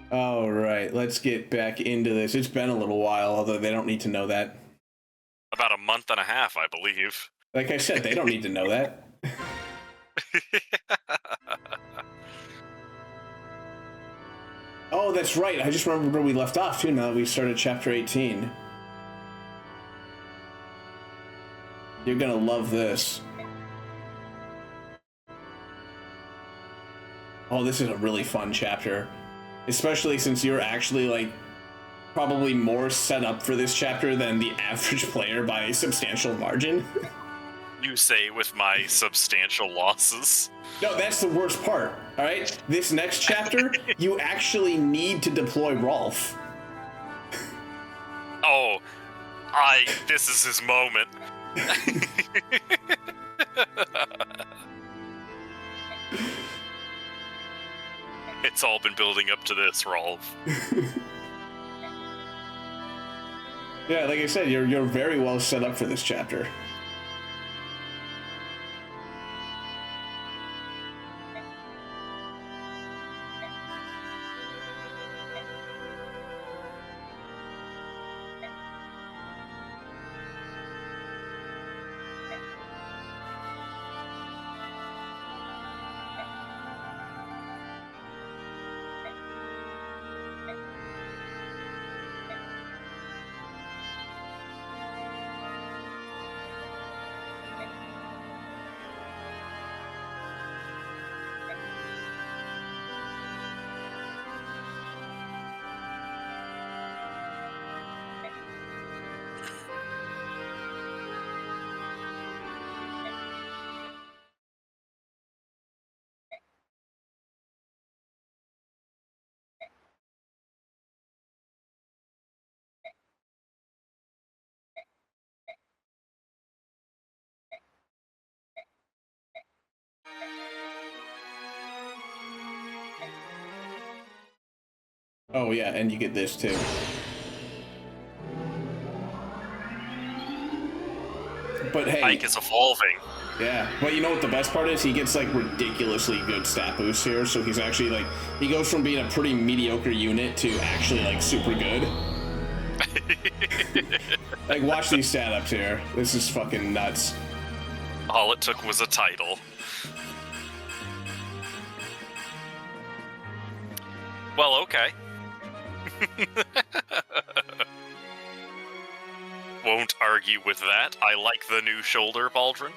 All right, let's get back into this. It's been a little while, although they don't need to know that. About a month and a half, I believe. Like I said, they don't need to know that. Oh, that's right. I just remembered where we left off, too, now that we started chapter 18. You're gonna love this. Oh, this is a really fun chapter. Especially since you're actually, like, probably more set up for this chapter than the average player by a substantial margin. You say with my substantial losses. No, that's the worst part, alright? This next chapter, you actually need to deploy Rolf. Oh, this is his moment. It's all been building up to this, Rolf. Yeah, like I said, you're very well set up for this chapter. Oh yeah, and you get this too. But hey, Ike is evolving. yeah, but you know what the best part is? He gets like ridiculously good stat boosts here, so he's actually like, he goes from being a pretty mediocre unit to actually like super good. Like, watch these stat ups here. This is fucking nuts. All it took was a title. Well, okay. Won't argue with that. I like the new shoulder pauldron.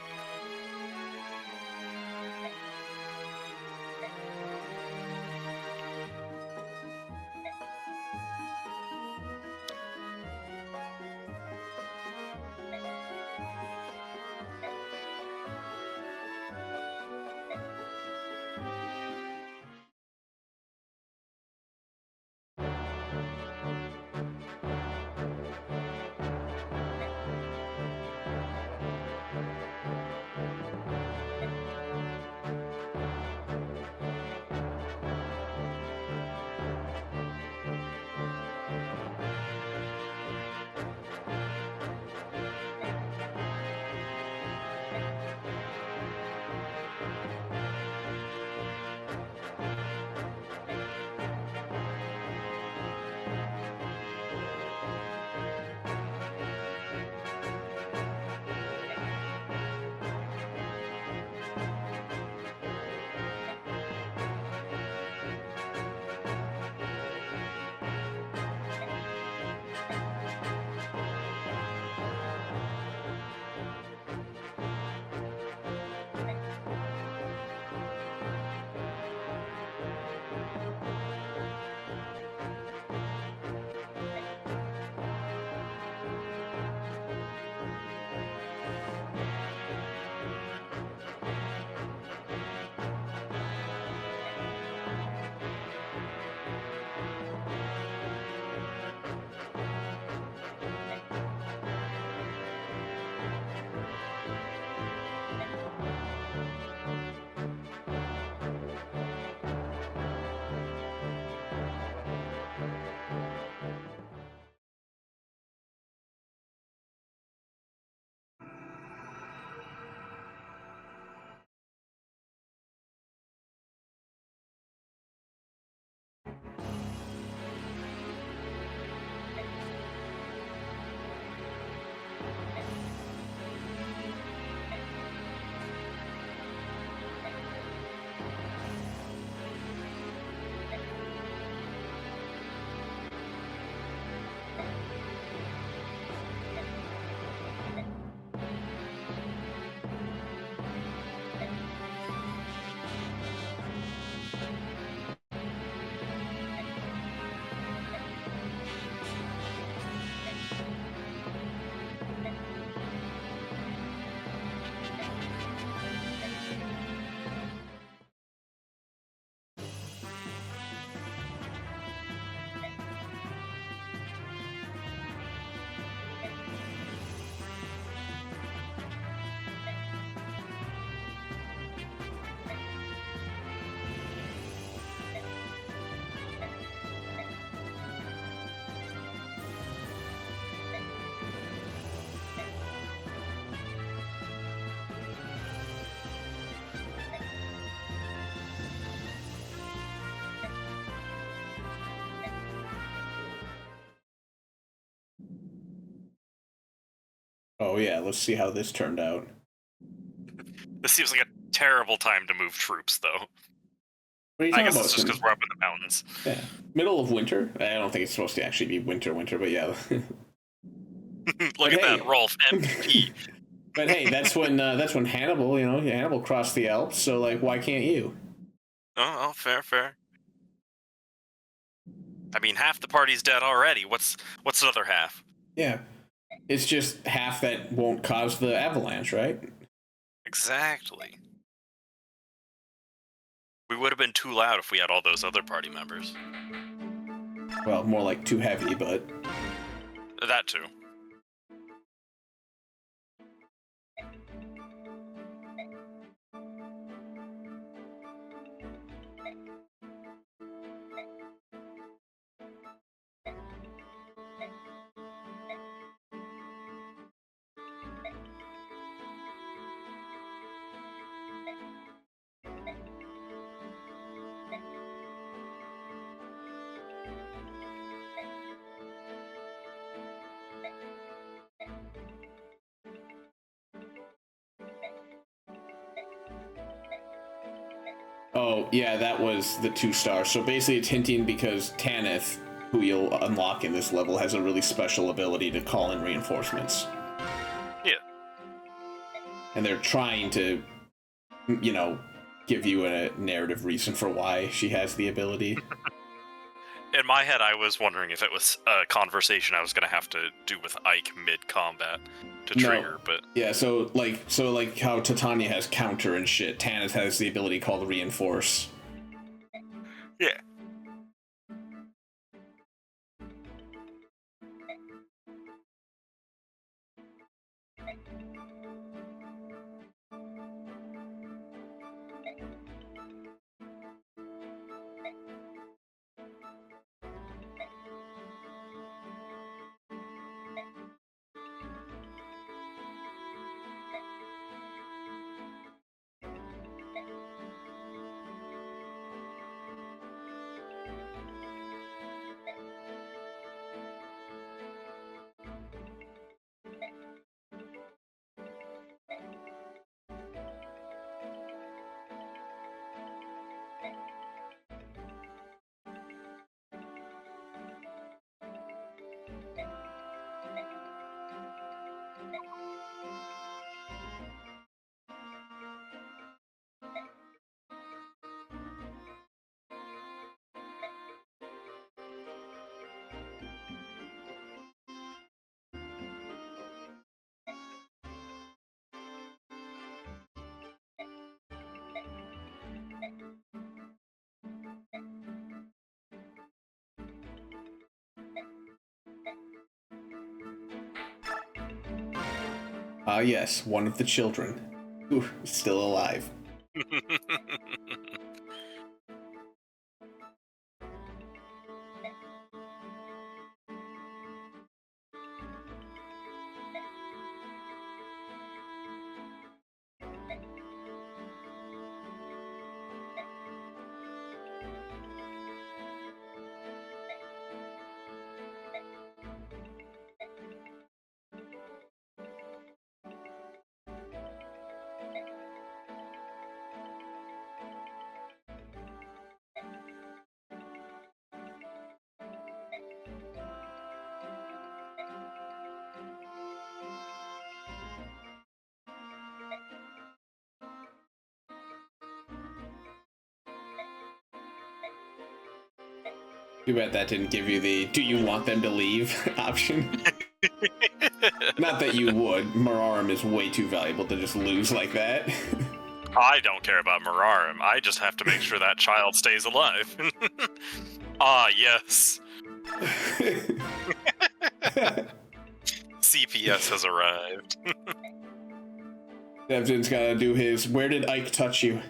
Oh yeah, let's see how this turned out. This seems like a terrible time to move troops, though. What are you I talking guess about? it's just because we're up in the mountains. Yeah, middle of winter. I don't think it's supposed to actually be winter, but yeah. Look But at hey. that, Rolf, MVP. But hey, that's when Hannibal, Hannibal crossed the Alps. So like, why can't you? Oh, fair, fair. I mean, half the party's dead already. What's another half? Yeah, it's just half that won't cause the avalanche, right? Exactly. We would have been too loud if we had all those other party members. Well, more like too heavy, but That too. oh yeah, that was the 2 star. So basically, it's hinting because Tanith, who you'll unlock in this level, has a really special ability to call in reinforcements. Yeah. And they're trying to, give you a narrative reason for why she has the ability. In my head, I was wondering if it was a conversation I was going to have to do with Ike mid-combat to trigger, but... Yeah, so like how Titania has counter and shit, Tanith has the ability called reinforce. Yeah. Ah, yes, one of the children. Ooh, still alive. Too bad that didn't give you the "do you want them to leave" option. Not that you would. Mararum is way too valuable to just lose like that. I don't care about Mararum. I just have to make sure that child stays alive. Ah, yes. CPS has arrived. Devzin's gotta do his "where did Ike touch you?"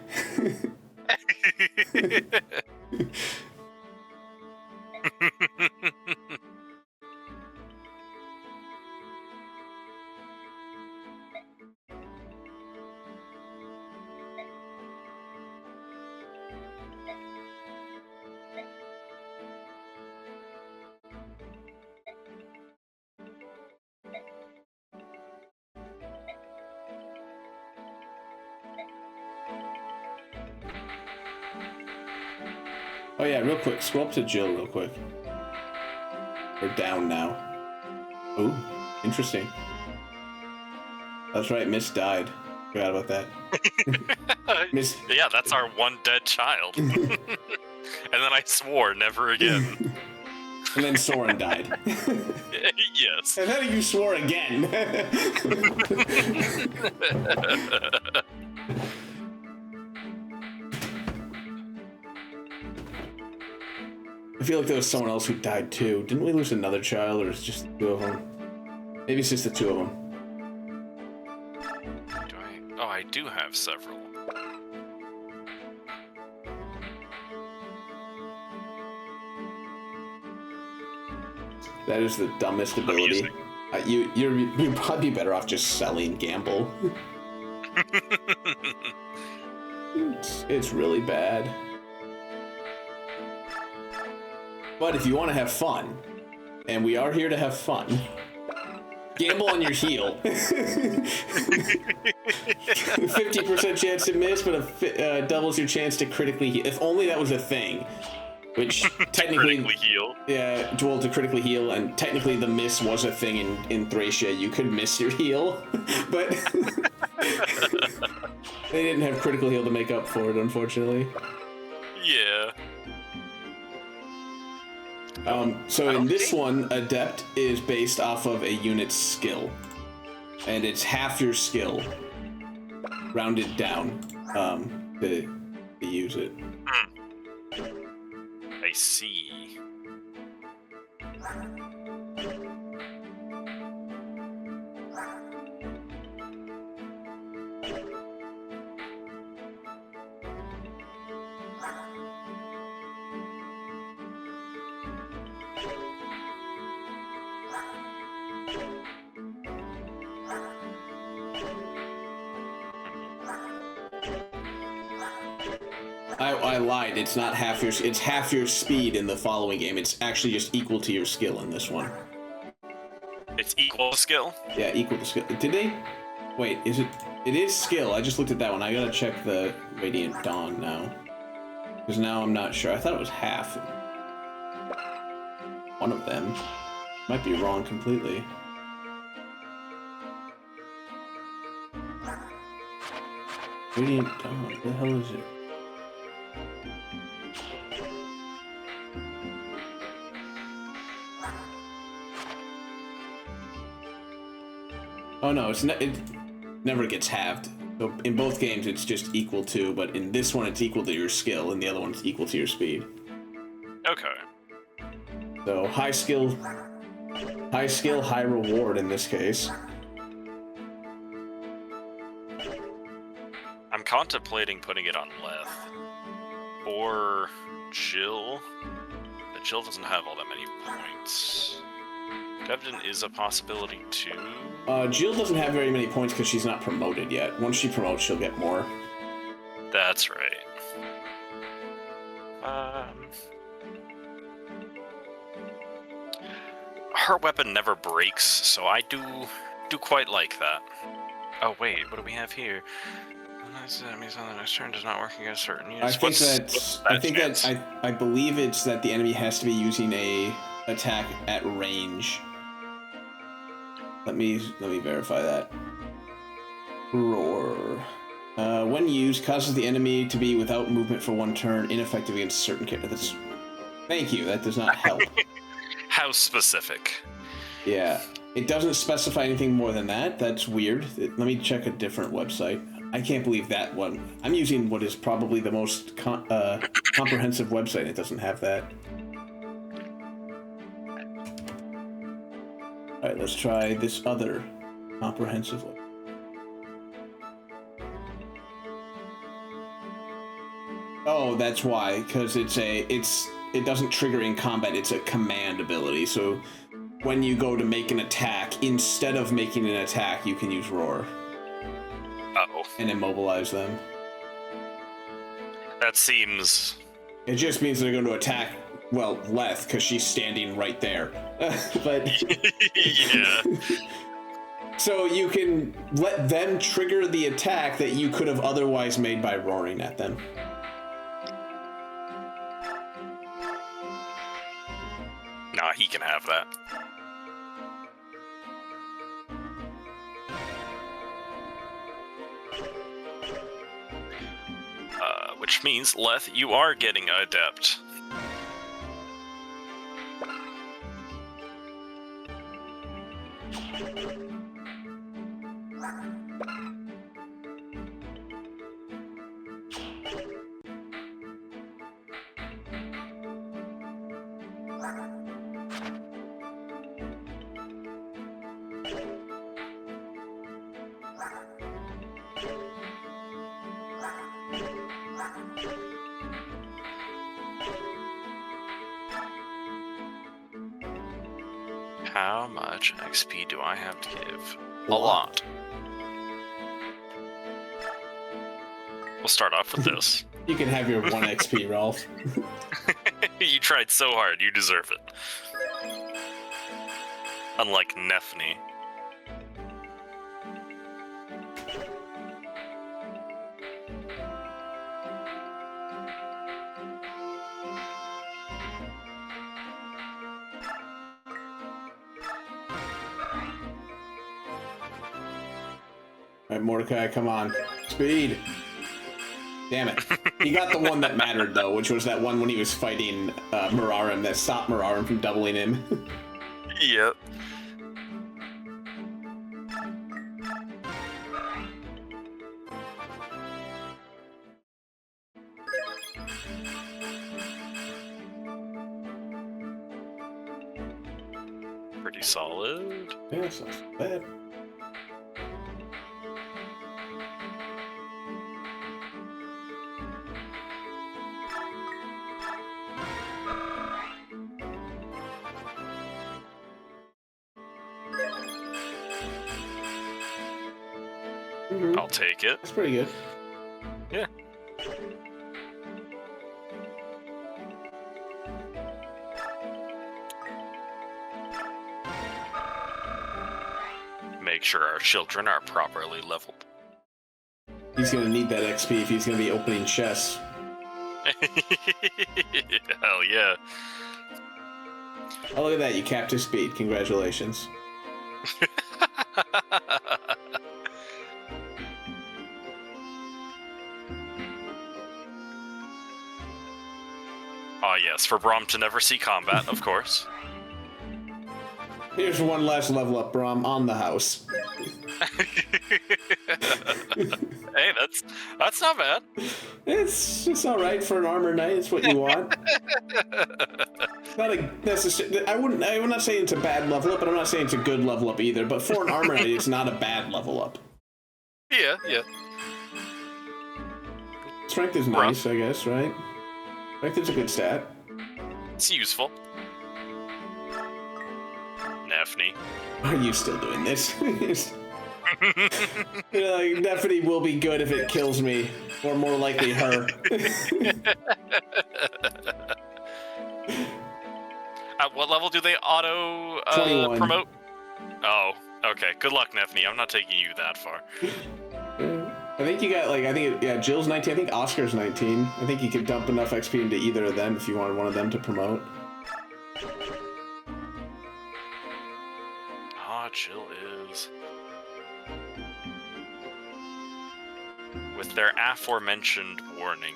Oh yeah, real quick. Scroll up to Jill real quick. We're down now. Ooh, interesting. That's right, Miss died. Forgot about that. Miss. Yeah, that's our one dead child. And then I swore never again. And then Soren died. Yes. And then you swore again. I feel like there was someone else who died too. Didn't we lose another child, or is it just the two of them? Maybe it's just the two of them. Oh, I do have several. That is the dumbest ability. You'd probably be better off just selling Gamble. It's really bad. But if you want to have fun, and we are here to have fun, gamble on your heal. 50% chance to miss, but doubles your chance to critically heal. If only that was a thing. Which technically, critically heal. Yeah, to critically heal, and technically the miss was a thing in Thracia. You could miss your heal, but they didn't have critical heal to make up for it, unfortunately. Yeah. So in this one, Adept is based off of a unit's skill, and it's half your skill, rounded down, to use it. I see. I lied. It's not half your. It's half your speed in the following game. It's actually just equal to your skill in this one. It's equal skill? Yeah, equal to skill. Did they? Wait, is it? It is skill. I just looked at that one. I gotta check the Radiant Dawn now, because now I'm not sure. I thought it was half. One of them. Might be wrong completely. Radiant Dawn. What the hell is it? Oh no, it never gets halved. So in both games it's just equal to, but in this one it's equal to your skill, and the other one's equal to your speed. Okay. So high skill, high reward in this case. I'm contemplating putting it on Leth. Or Jill. But Jill doesn't have all that many points. Devdin is a possibility too. Jill doesn't have very many points because she's not promoted yet. Once she promotes, she'll get more. That's right. Her weapon never breaks, so I do quite like that. Oh wait, what do we have here? Enemies on the next turn does not work against certain units. I believe it's that the enemy has to be using a attack at range. Let me verify that. Roar. When used, causes the enemy to be without movement for one turn, ineffective against certain characters. Thank you. That does not help. How specific? Yeah, it doesn't specify anything more than that. That's weird. Let me check a different website. I can't believe that one. I'm using what is probably the most comprehensive website. It doesn't have that. All right, let's try this other comprehensive one. Oh, that's why, because it doesn't trigger in combat. It's a command ability. So when you go to make an attack, instead of making an attack, you can use Roar. Uh-oh. And immobilize them. That seems... It just means they're going to attack, well, Leth, because she's standing right there. But... Yeah. So you can let them trigger the attack that you could have otherwise made by roaring at them. Nah, he can have that. Which means, Leth, you are getting an Adept. How much XP do I have to give? A lot. We'll start off with this. You can have your 1 XP, Rolf. You tried so hard, you deserve it. Unlike Nefni. Alright, Mordecai, come on. Speed! Damn it. He got the one that mattered, though, which was that one when he was fighting Mirarim, that stopped Mirarim from doubling him. Yep. Pretty solid. Yeah, that's not so bad. I'll take it. That's pretty good. Yeah. Make sure our children are properly leveled. He's gonna need that XP if he's gonna be opening chests. Hell yeah. Oh, look at that, you capped his speed. Congratulations. Ah, yes, for Braum to never see combat, of course. Here's one last level up, Braum, on the house. Hey, that's not bad. It's all right for an armor knight. It's what you want. Not a necessary. I'm not saying it's a bad level up, but I'm not saying it's a good level up either. But for an armor knight, it's not a bad level up. Yeah, yeah. Strength is nice, I guess, right? Strength is a good stat. It's useful. Nefni. Are you still doing this? Nefni will be good if it kills me, or more likely her. At what level do they auto 21. promote? Oh, okay. Good luck, Nefni. I'm not taking you that far. I think you got Jill's 19. I think Oscar's 19. I think you could dump enough XP into either of them if you wanted one of them to promote. Ah, Jill is. With their aforementioned warning.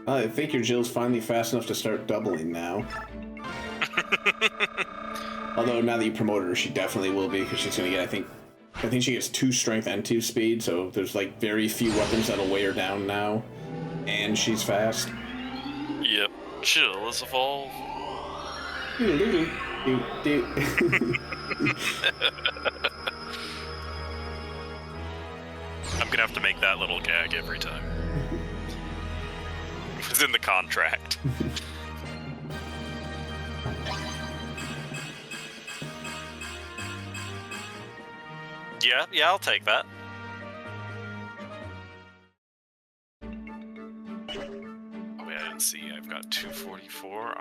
I think your Jill's finally fast enough to start doubling now. Although now that you promoted her, she definitely will be, because she's gonna get, I think she gets 2 strength and 2 speed, so there's like very few weapons that'll weigh her down now. And she's fast. Yep. Jill is evolved. I'm gonna have to make that little gag every time. It's in the contract. Yeah, I'll take that. Oh wait, I didn't see. I've got 244.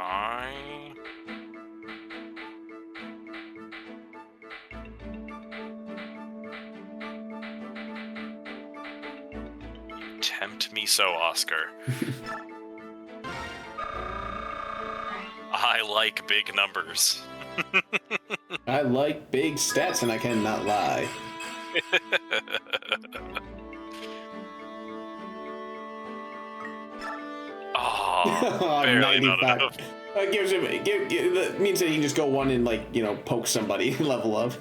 Tempt me so, Oscar. I like big numbers. I like big stats, and I cannot lie. Oh, barely not 95. enough. Gives him, that means that he can just go one and, like, you know, poke somebody, level up.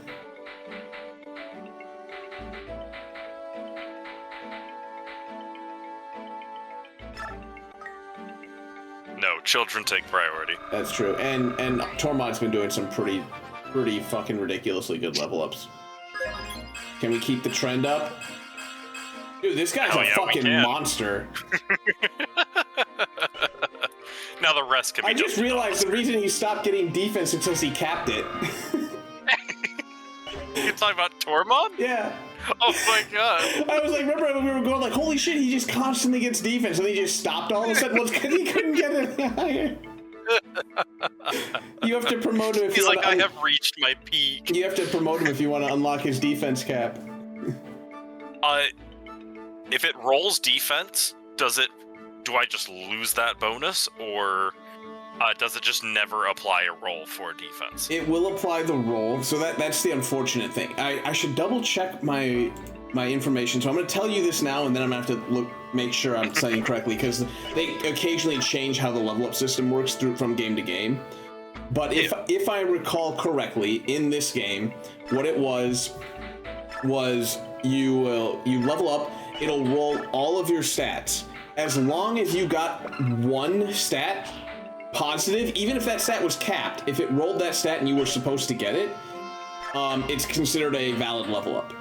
No, children take priority. That's true. And Tormod's been doing some pretty fucking ridiculously good level ups. Can we keep the trend up? Dude, this guy's a fucking monster. Now the rest can be. I just realized the reason he stopped getting defense is because he capped it. You're talking about Tormod? Yeah. Oh my god. I was like, remember when we were going like, holy shit, he just constantly gets defense, and then he just stopped all of a sudden. Well, it's because he couldn't get it higher. You have to promote him if He's you like, want I have reached my peak. You have to promote him if you want to unlock his defense cap. If it rolls defense, do I just lose that bonus, or does it just never apply a roll for defense? It will apply the roll, so that's the unfortunate thing. I should double check my information, so I'm going to tell you this now, and then I'm going to have to make sure I'm saying correctly, because they occasionally change how the level up system works from game to game. But if I recall correctly, in this game, what it was you level up, it'll roll all of your stats. As long as you got one stat positive, even if that stat was capped, if it rolled that stat and you were supposed to get it, it's considered a valid level up.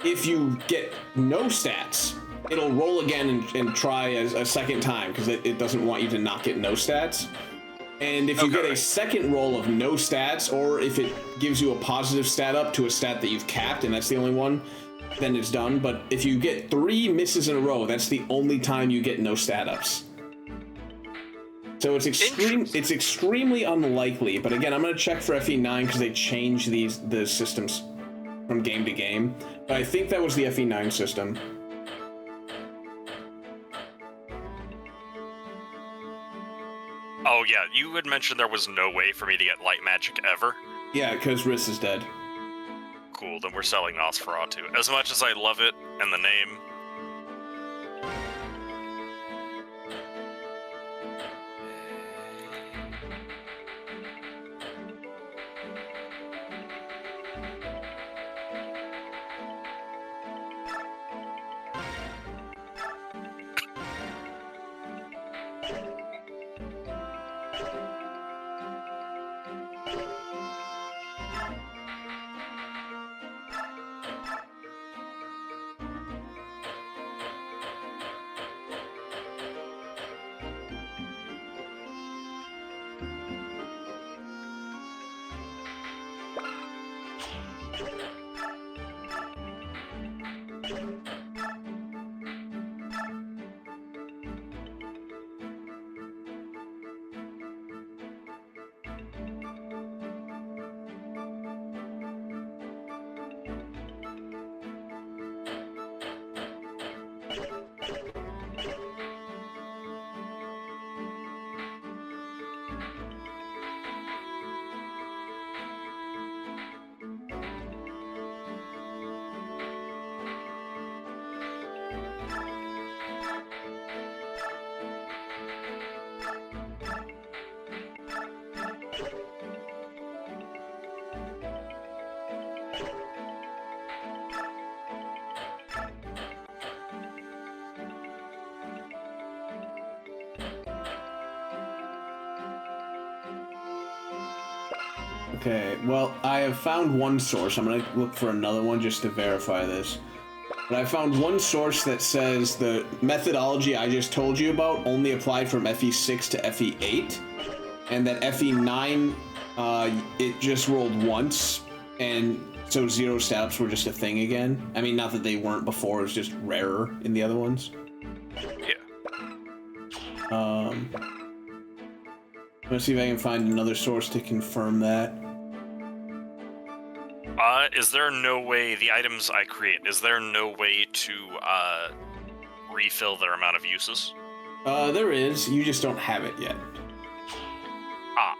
If you get no stats, it'll roll again and try a second time, because it doesn't want you to not get no stats. And if you get a second roll of no stats, or if it gives you a positive stat up to a stat that you've capped, and that's the only one, then it's done. But if you get 3 misses in a row, that's the only time you get no stat ups. So it's extremely unlikely. But again, I'm gonna check for FE9 because they change the systems from game to game. But I think that was the FE9 system. Oh yeah, you had mentioned there was no way for me to get light magic ever. Yeah, because Riss is dead. Cool, then we're selling Nosferatu. As much as I love it and the name. Okay, well, I have found one source. I'm going to look for another one just to verify this. But I found one source that says the methodology I just told you about only applied from FE6 to FE8, and that FE9, it just rolled once, and so 0 stat-ups were just a thing again. I mean, not that they weren't before, it was just rarer in the other ones. Yeah. I'm gonna see if I can find another source to confirm that. Is there no way, the items I create, is there no way to refill their amount of uses? There is. You just don't have it yet. Ah.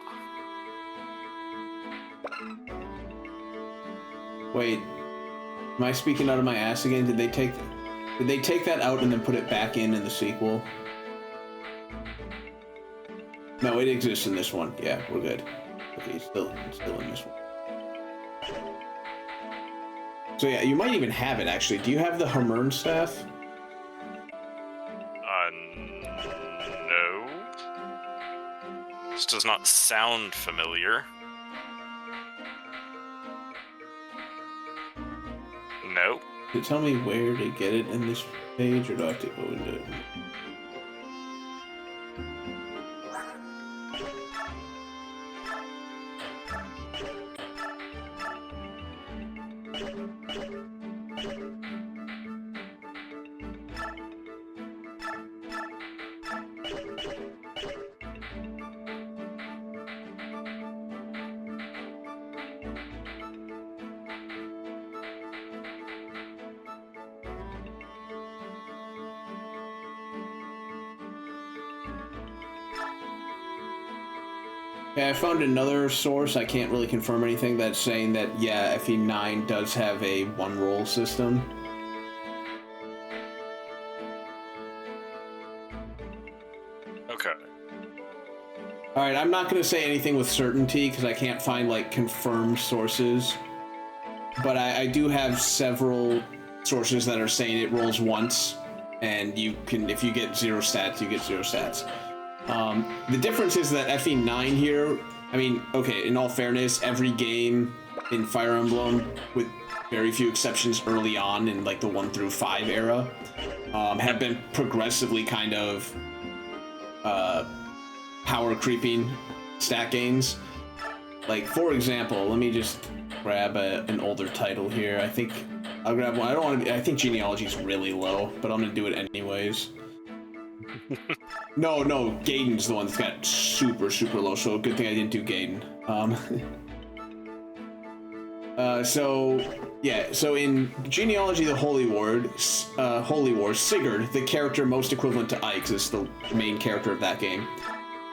Wait. Am I speaking out of my ass again? Did they take that out and then put it back in the sequel? No, it exists in this one. Yeah, we're good. Okay, it's still in this one. So yeah, you might even have it actually. Do you have the Hermern staff? No. This does not sound familiar. No. Did it tell me where to get it in this page, or do I have to go into it? Okay, I found another source. I can't really confirm anything that's saying that, yeah, FE9 does have a one-roll system. Okay. Alright, I'm not going to say anything with certainty because I can't find, like, confirmed sources. But I do have several sources that are saying it rolls once, and you can, if you get 0 stats, you get 0 stats. The difference is that FE9 here, I mean, okay, in all fairness, every game in Fire Emblem, with very few exceptions early on in like the 1 through 5 era, have been progressively kind of power creeping stat gains. Like, for example, let me just grab an older title here. I think I'll grab one. I don't want to. I think genealogy is really low, but I'm gonna do it anyways. No, Gaiden's the one that's got super low, so good thing I didn't do Gaiden. So in Genealogy the Holy War, Sigurd, the character most equivalent to Ike, is the main character of that game,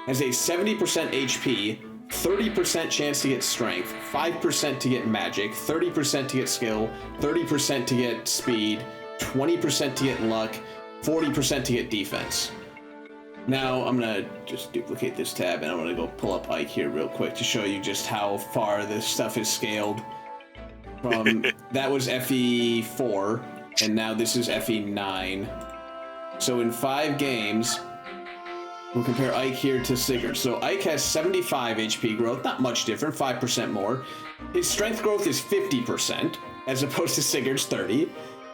has a 70% HP, 30% chance to get strength, 5% to get magic, 30% to get skill, 30% to get speed, 20% to get luck, 40% to get defense. Now I'm gonna just duplicate this tab and I'm gonna go pull up Ike here real quick to show you just how far this stuff is scaled. From that was FE4 and now this is FE9. So in 5 games, we'll compare Ike here to Sigurd. So Ike has 75 HP growth, not much different, 5% more. His strength growth is 50% as opposed to Sigurd's 30.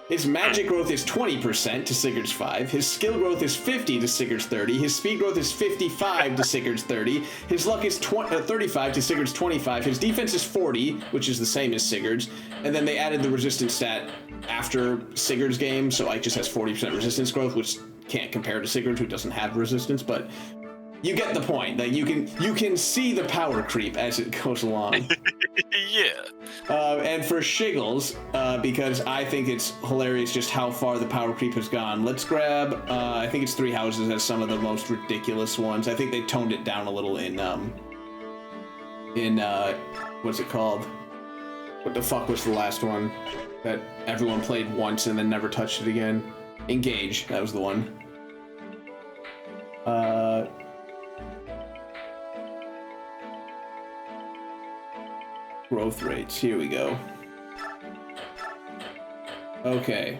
His magic growth is 20% to Sigurd's 5. His skill growth is 50 to Sigurd's 30. His speed growth is 55 to Sigurd's 30. His luck is 35 to Sigurd's 25. His defense is 40, which is the same as Sigurd's. And then they added the resistance stat after Sigurd's game, so Ike just has 40% resistance growth, which can't compare to Sigurd, who doesn't have resistance, but you get the point. Like, you can see the power creep as it goes along. Yeah. And for Shiggles, because I think it's hilarious just how far the power creep has gone, let's grab, I think it's 3 houses as some of the most ridiculous ones. I think they toned it down a little in what's it called? What the fuck was the last one that everyone played once and then never touched it again? Engage, that was the one. Growth rates, here we go. Okay,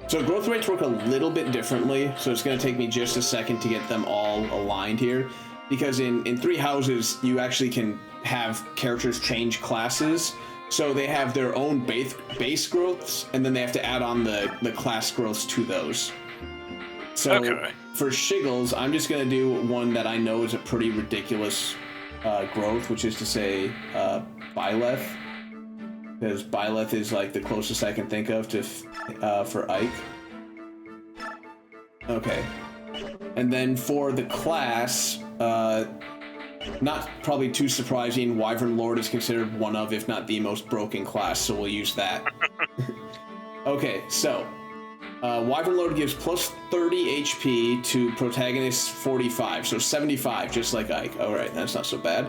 so growth rates work a little bit differently, so it's going to take me just a second to get them all aligned here, because in 3 houses you actually can have characters change classes, so they have their own base growths, and then they have to add on the class growths to those. So okay. For Shiggles, I'm just going to do one that I know is a pretty ridiculous growth, which is to say Byleth, because Byleth is like the closest I can think of to for Ike. Okay, and then for the class, not probably too surprising, Wyvern Lord is considered one of, if not the most broken class, so we'll use that. Okay, so Wyvern Lord gives plus 30 HP to protagonist 45, so 75, just like Ike. All right, that's not so bad.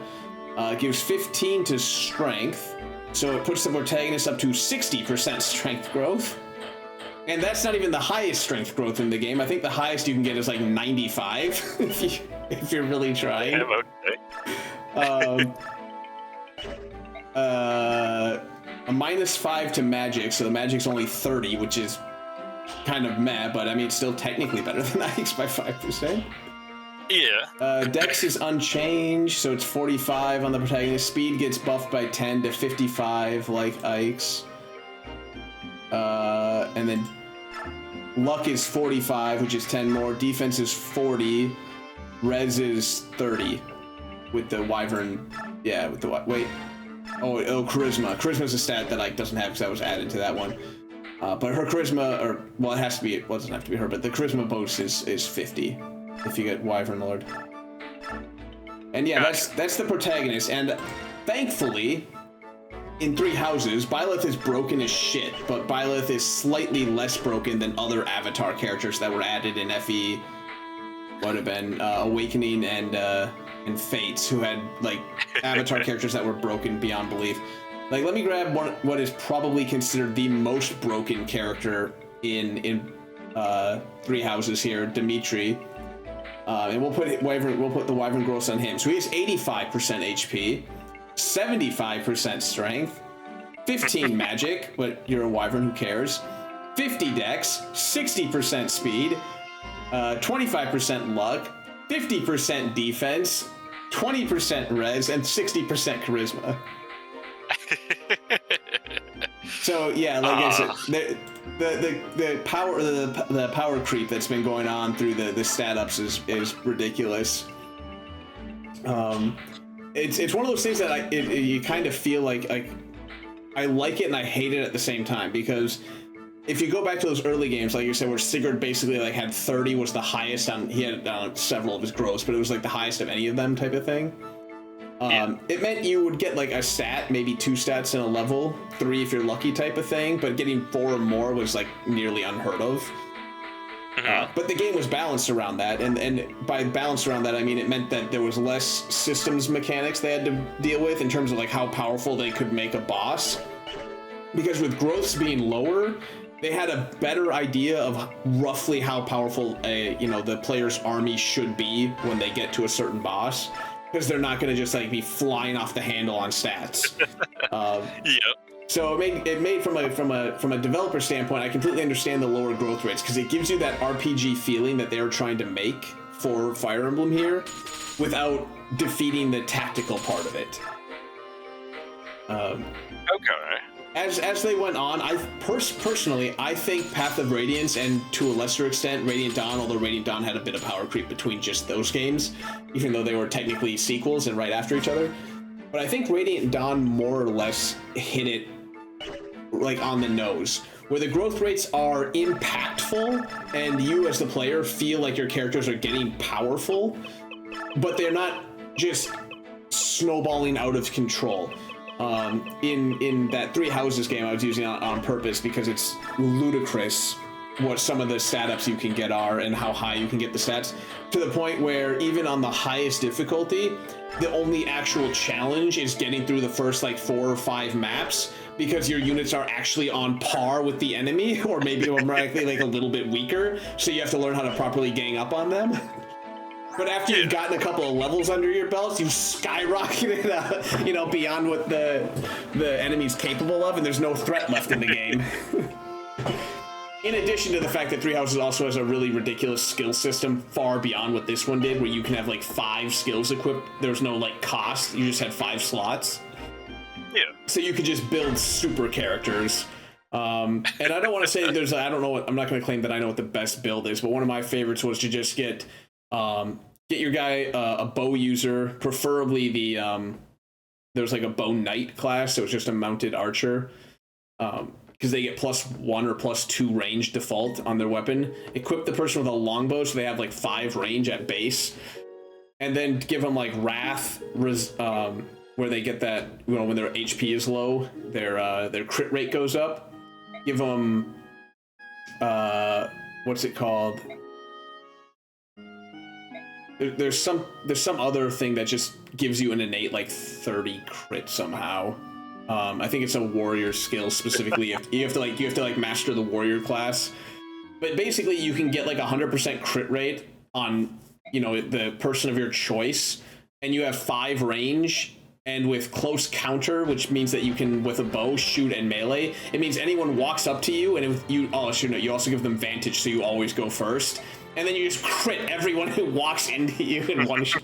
Gives 15 to strength, so it puts the protagonist up to 60% strength growth. And that's not even the highest strength growth in the game. I think the highest you can get is like 95 if you're really trying. Okay. A minus 5 to magic, so the magic's only 30, which is kind of meh, but I mean, it's still technically better than Ike's by 5%. Yeah. Dex is unchanged, so it's 45 on the protagonist. Speed gets buffed by 10 to 55, like Ike's. And then luck is 45, which is 10 more. Defense is 40. Res is 30 with the Wyvern. Yeah, with the wait. Oh, charisma. Charisma's a stat that Ike doesn't have because that was added to that one. But her charisma, or well, it has to be. Well, it doesn't have to be her, but the charisma boost is 50 if you get Wyvern Lord. And yeah, that's the protagonist. And thankfully, in Three Houses, Byleth is broken as shit, but Byleth is slightly less broken than other Avatar characters that were added in FE. Would have been Awakening and Fates, who had like Avatar characters that were broken beyond belief. Like, let me grab what is probably considered the most broken character in Three Houses here, Dimitri, and we'll put the Wyvern Growth on him. So he has 85% HP, 75% strength, 15 magic, but you're a Wyvern, who cares? 50 dex, 60% speed, 25% luck, 50% defense, 20% res, and 60% charisma. So yeah, like I said, the power creep that's been going on through the stat ups is ridiculous. It's one of those things that you kind of feel like I like it and I hate it at the same time, because if you go back to those early games, like you said, where Sigurd basically like had 30 was the highest on, he had several of his growths, but it was like the highest of any of them type of thing. It meant you would get like a stat, maybe 2 stats in a level, 3 if you're lucky type of thing, but getting 4 or more was like nearly unheard of. But the game was balanced around that, and by balanced around that, I mean it meant that there was less systems mechanics they had to deal with in terms of like how powerful they could make a boss. Because with growths being lower, they had a better idea of roughly how powerful the player's army should be when they get to a certain boss. Because they're not going to just like be flying off the handle on stats. Yep. So it made from a developer standpoint, I completely understand the lower growth rates, because it gives you that RPG feeling that they're trying to make for Fire Emblem here, without defeating the tactical part of it. Okay. As they went on, personally, I think Path of Radiance, and to a lesser extent Radiant Dawn, although Radiant Dawn had a bit of power creep between just those games, even though they were technically sequels and right after each other. But I think Radiant Dawn more or less hit it like on the nose, where the growth rates are impactful and you as the player feel like your characters are getting powerful, but they're not just snowballing out of control. In that Three Houses game I was using on purpose, because it's ludicrous what some of the stat ups you can get are and how high you can get the stats, to the point where even on the highest difficulty, the only actual challenge is getting through the first like 4 or 5 maps, because your units are actually on par with the enemy, or maybe automatically like a little bit weaker, so you have to learn how to properly gang up on them. But after you've gotten a couple of levels under your belts, you've skyrocketed, beyond what the enemy's capable of, and there's no threat left in the game. In addition to the fact that Three Houses also has a really ridiculous skill system far beyond what this one did, where you can have like 5 skills equipped. There's no like cost. You just had 5 slots. Yeah. So you could just build super characters. And I don't want to say that I'm not going to claim that I know what the best build is, but one of my favorites was to just get your guy a bow user, preferably there's like a bow knight class, so it's just a mounted archer, because they get +1 or +2 range default on their weapon. Equip the person with a longbow, so they have like 5 range at base, and then give them like wrath, where they get that when their HP is low, their crit rate goes up. Give them what's it called? There's some other thing that just gives you an innate like 30 crit somehow. I think it's a warrior skill specifically. you have to master the warrior class. But basically, you can get like 100% crit rate on, the person of your choice, and you have 5 range, and with close counter, which means that you can, with a bow, shoot and melee. It means anyone walks up to you, and if you also give them vantage, so you always go first, and then you just crit everyone who walks into you in one shot.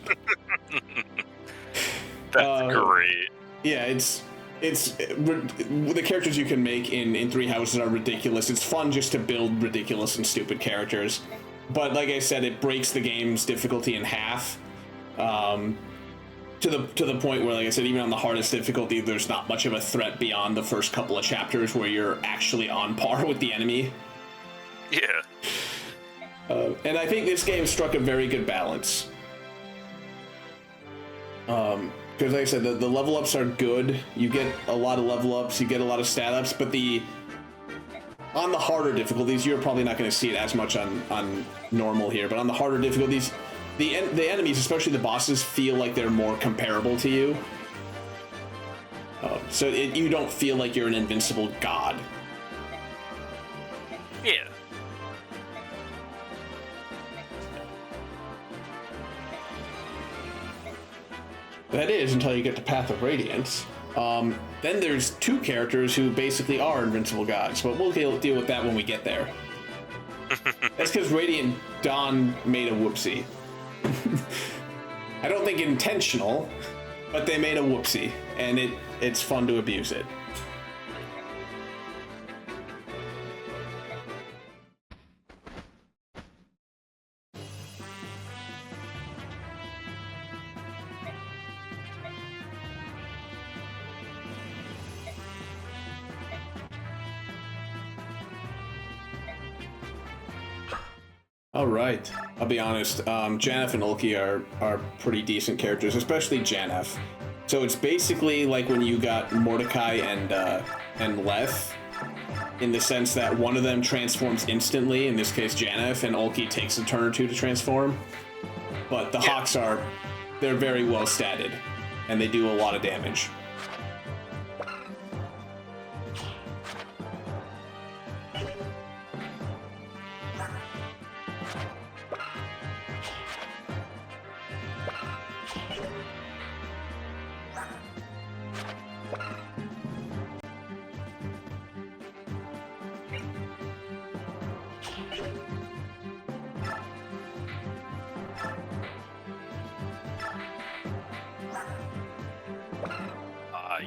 That's great. Yeah, the characters you can make in Three Houses are ridiculous. It's fun just to build ridiculous and stupid characters, but like I said, it breaks the game's difficulty in half, to the point where, like I said, even on the hardest difficulty, there's not much of a threat beyond the first couple of chapters where you're actually on par with the enemy. Yeah. And I think this game struck a very good balance. Because like I said, the level ups are good. You get a lot of level ups, you get a lot of stat ups, but on the harder difficulties, you're probably not going to see it as much on normal here, but on the harder difficulties, the enemies, especially the bosses, feel like they're more comparable to you. So you don't feel like you're an invincible god. Yeah. That is until you get to Path of Radiance. Then there's 2 characters who basically are invincible gods, but we'll deal with that when we get there. That's because Radiant Dawn made a whoopsie. I don't think intentional, but they made a whoopsie, and it's fun to abuse it. All right, I'll be honest. Janeth and Ulki are pretty decent characters, especially Janeth. So it's basically like when you got Mordecai and Leth, in the sense that one of them transforms instantly. In this case, Janeth, and Ulki takes a turn or 2 to transform. But the Hawks they're very well statted, and they do a lot of damage.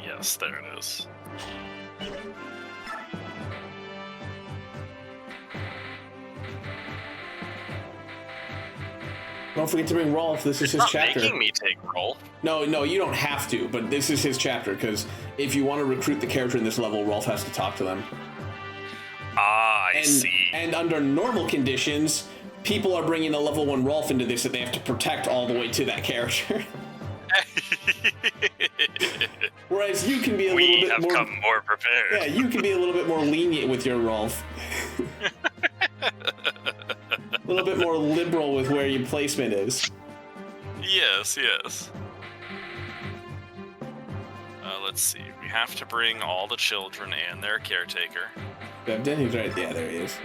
Yes, there it is. Don't forget to bring Rolf. This is his chapter. Making me take Rolf. No, you don't have to, but this is his chapter, because if you want to recruit the character in this level, Rolf has to talk to them. Ah, I see. And under normal conditions, people are bringing a level 1 Rolf into this that they have to protect all the way to that character. Whereas you can be a little bit more... We have come more prepared. Yeah, you can be a little bit more lenient with your Rolf. A little bit more liberal with where your placement is. Yes. Let's see. We have to bring all the children and their caretaker. Denny's right. Yeah, there he is.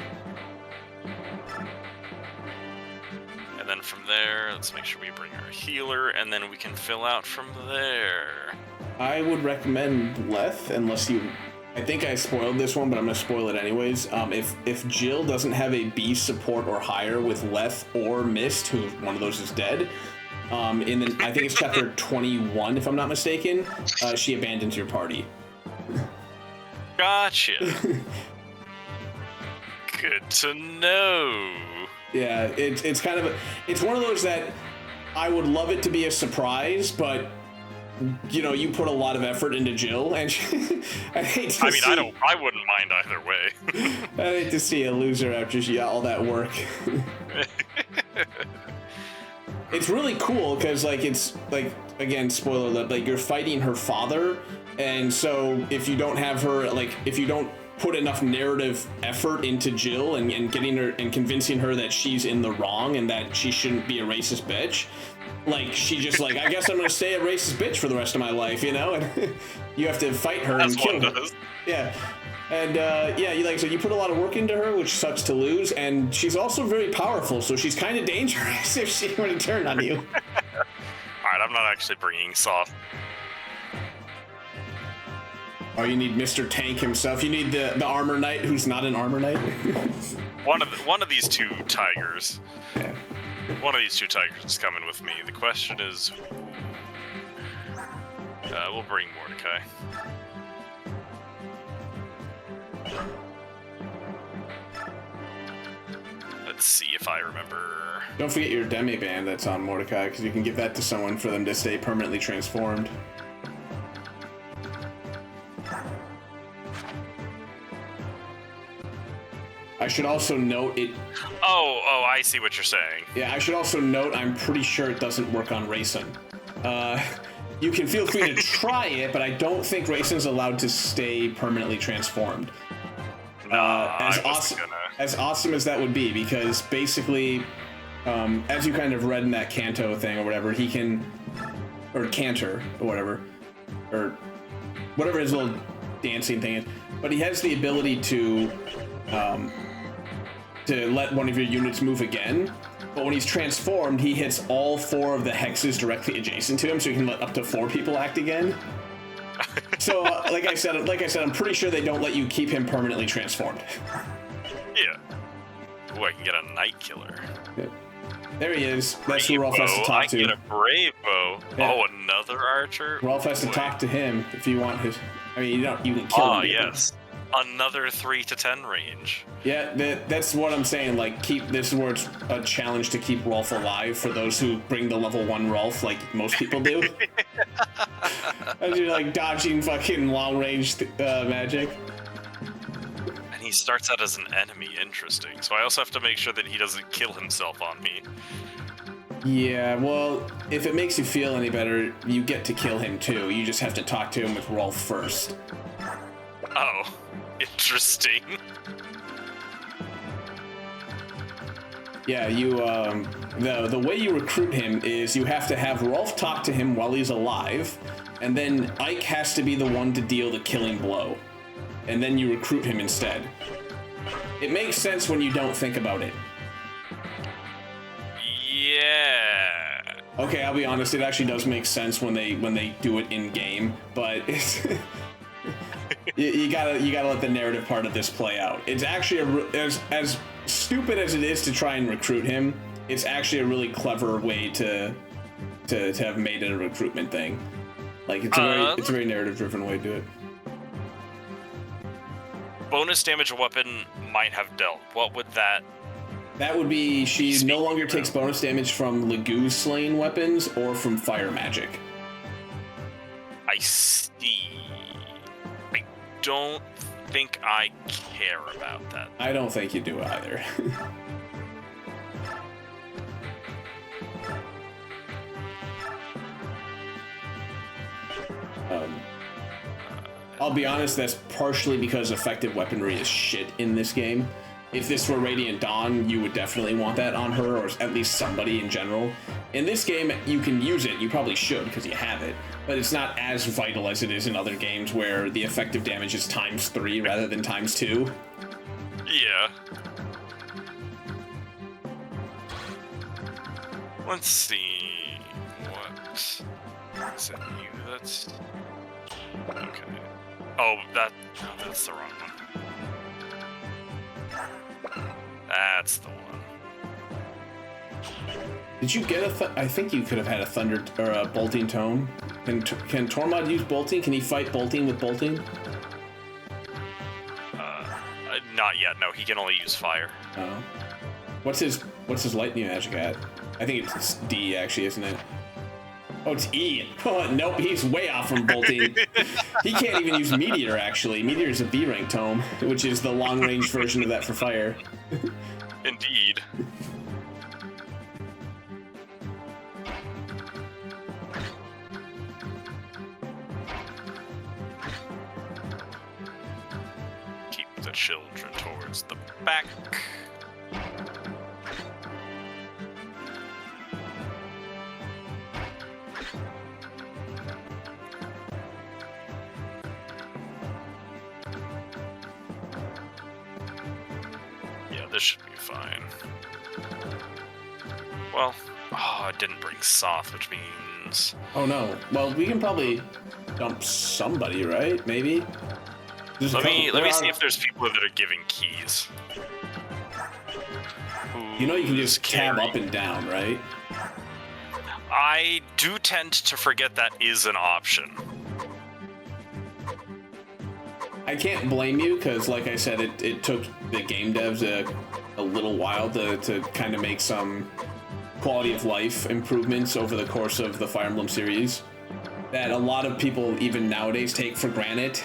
And then from there, let's make sure we bring our healer, and then we can fill out from there. I would recommend Leth, unless you... I think I spoiled this one, but I'm going to spoil it anyways. If Jill doesn't have a B support or higher with Leth or Mist, who one of those is dead, I think it's chapter 21, if I'm not mistaken, she abandons your party. Gotcha. Good to know. Yeah, it's kind of it's one of those that I would love it to be a surprise, but you put a lot of effort into Jill, and I wouldn't mind either way. I hate to see a loser after she got all that work. It's really cool because it's again, spoiler alert, you're fighting her father, and so if you don't have her, if you don't put enough narrative effort into Jill and getting her and convincing her that she's in the wrong and that she shouldn't be a racist bitch. Like, she just like, I guess I'm gonna stay a racist bitch for the rest of my life, you know? And you have to fight her and kill her. Yeah. And yeah, like I said, you put a lot of work into her, which sucks to lose, and she's also very powerful, so she's kind of dangerous if she were to turn on you. Alright, I'm not actually bringing Soft. Oh, you need Mr. Tank himself. You need the armor knight who's not an armor knight. One of these two tigers. Yeah. One of these two tigers is coming with me. The question is, we'll bring Mordecai. Let's see if I remember. Don't forget your demi band that's on Mordecai, because you can give that to someone for them to stay permanently transformed. I should also note it. Oh, I see what you're saying. Yeah, I should also note I'm pretty sure it doesn't work on Raisin. You can feel free to try it, but I don't think Raisin's allowed to stay permanently transformed. As awesome as that would be, because basically, as you kind of read in that Kanto thing or whatever, he can, or Cantor or whatever his little dancing thing is, but he has the ability to let one of your units move again. But when he's transformed, he hits all 4 of the hexes directly adjacent to him, so he can let up to 4 people act again. So, like I said, I'm pretty sure they don't let you keep him permanently transformed. Yeah. Ooh, I can get a Night Killer. Yeah. There he is. That's who Rolf has to talk to. I get a Brave Bow. Yeah. Oh, another archer? Rolf has to talk to him if you want his... I mean, you can kill him. Oh, yes. Another 3 to 10 range. Yeah, that's what I'm saying. Like, this is where it's a challenge to keep Rolf alive for those who bring the level 1 Rolf, like most people do. As you're like dodging fucking long range magic. And he starts out as an enemy. Interesting. So I also have to make sure that he doesn't kill himself on me. Yeah, well, if it makes you feel any better, you get to kill him too. You just have to talk to him with Rolf first. Oh. Interesting. Yeah, you the way you recruit him is you have to have Rolf talk to him while he's alive, and then Ike has to be the one to deal the killing blow, and then you recruit him instead. It makes sense when you don't think about it. Yeah. Okay, I'll be honest, it actually does make sense when they do it in game, but it's you gotta let the narrative part of this play out. It's actually as stupid as it is to try and recruit him. It's actually a really clever way to have made it a recruitment thing. Like it's a very narrative driven way to do it. Bonus damage a weapon might have dealt. What would that? That would be she no longer takes bonus damage from Legu's slaying weapons or from fire magic. I see. I don't think I care about that. I don't think you do either. I'll be honest, that's partially because effective weaponry is shit in this game. If this were Radiant Dawn, you would definitely want that on her, or at least somebody in general. In this game, you can use it, you probably should because you have it, but it's not as vital as it is in other games where the effective damage is ×3 rather than ×2. Yeah. Let's see. What is it? That's okay. Oh, that's the wrong one. That's the one. Did you get I think you could have had a thunder or a bolting tome. Can Tormod use bolting? Can he fight bolting with bolting? Not yet. No, he can only use fire. Oh. What's his lightning magic at? I think it's D actually, isn't it? Oh, it's E. Oh, nope, he's way off from bolting. He can't even use meteor actually. Meteor is a B rank tome, which is the long range version of that for fire. Indeed. Keep children towards the back. Yeah, this should be fine. Well, I didn't bring Soth, which means... Oh no. Well, we can probably dump somebody, right? Maybe? Let me see if there's people that are giving keys. You know you can just tab up and down, right? I do tend to forget that is an option. I can't blame you, because like I said, it took the game devs a little while to kind of make some quality of life improvements over the course of the Fire Emblem series that a lot of people even nowadays take for granted.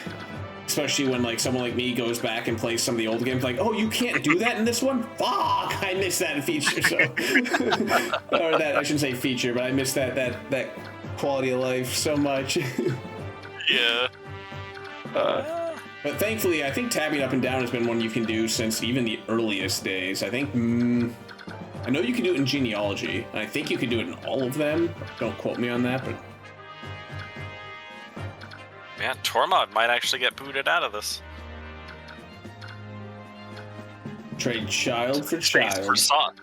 Especially when like someone like me goes back and plays some of the old games, like, oh, you can't do that in this one? Fuck, I missed that feature. So, or that, I shouldn't say feature, but I missed that quality of life so much. Yeah. But thankfully, I think tabbing up and down has been one you can do since even the earliest days. I think, I know you can do it in genealogy, and I think you can do it in all of them. Don't quote me on that, but. Yeah, Tormod might actually get booted out of this. Trade child for child. For Soth.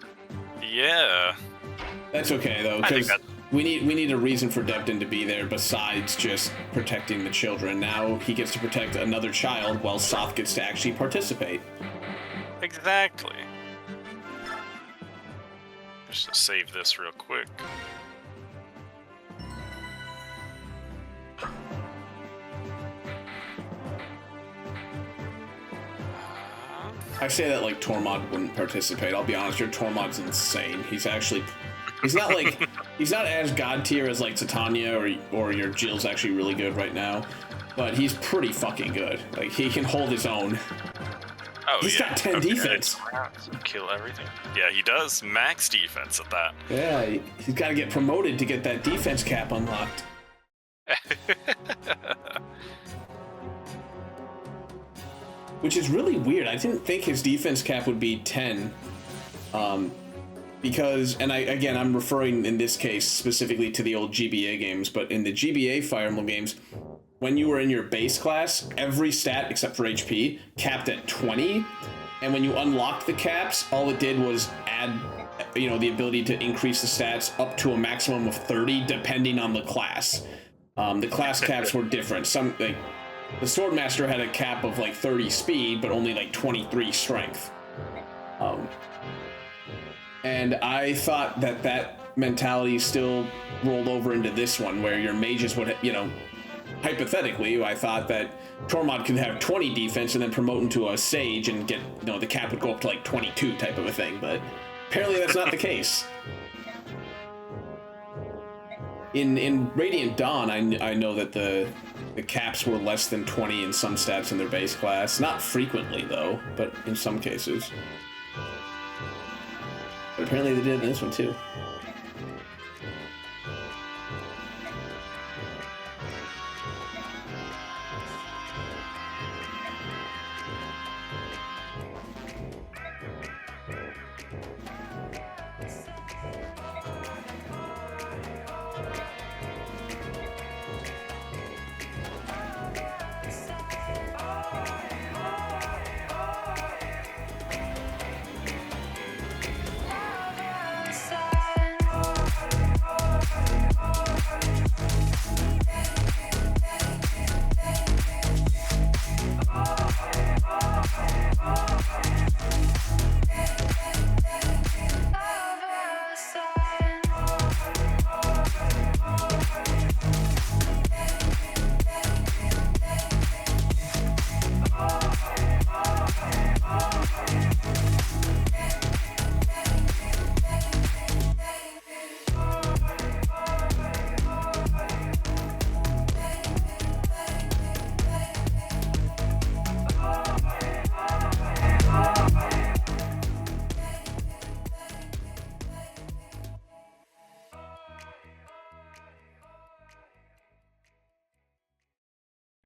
Yeah. That's okay though, because we need a reason for Devton to be there besides just protecting the children. Now he gets to protect another child while Soth gets to actually participate. Exactly. Just to save this real quick. I say that like Tormod wouldn't participate. I'll be honest, your Tormod's insane. He's not like, he's not as god tier as like Titania or your Jill's actually really good right now, but he's pretty fucking good. Like he can hold his own. Oh, he's got 10 defense. Kill everything. Yeah, he does. Max defense at that. Yeah, he's got to get promoted to get that defense cap unlocked. Which is really weird. I didn't think his defense cap would be 10. Because, and I'm referring in this case specifically to the old GBA games, but in the GBA Fire Emblem games, when you were in your base class, every stat except for HP capped at 20. And when you unlocked the caps, all it did was add, the ability to increase the stats up to a maximum of 30, depending on the class. The class caps were different. Some, like, the Swordmaster had a cap of like 30 speed, but only like 23 strength. And I thought that mentality still rolled over into this one, where your mages would, hypothetically, I thought that Tormod could have 20 defense and then promote into a sage and get, the cap would go up to like 22 type of a thing, but apparently that's not the case. In Radiant Dawn, I know that the caps were less than 20 in some stats in their base class. Not frequently, though, but in some cases. But apparently they did in this one, too.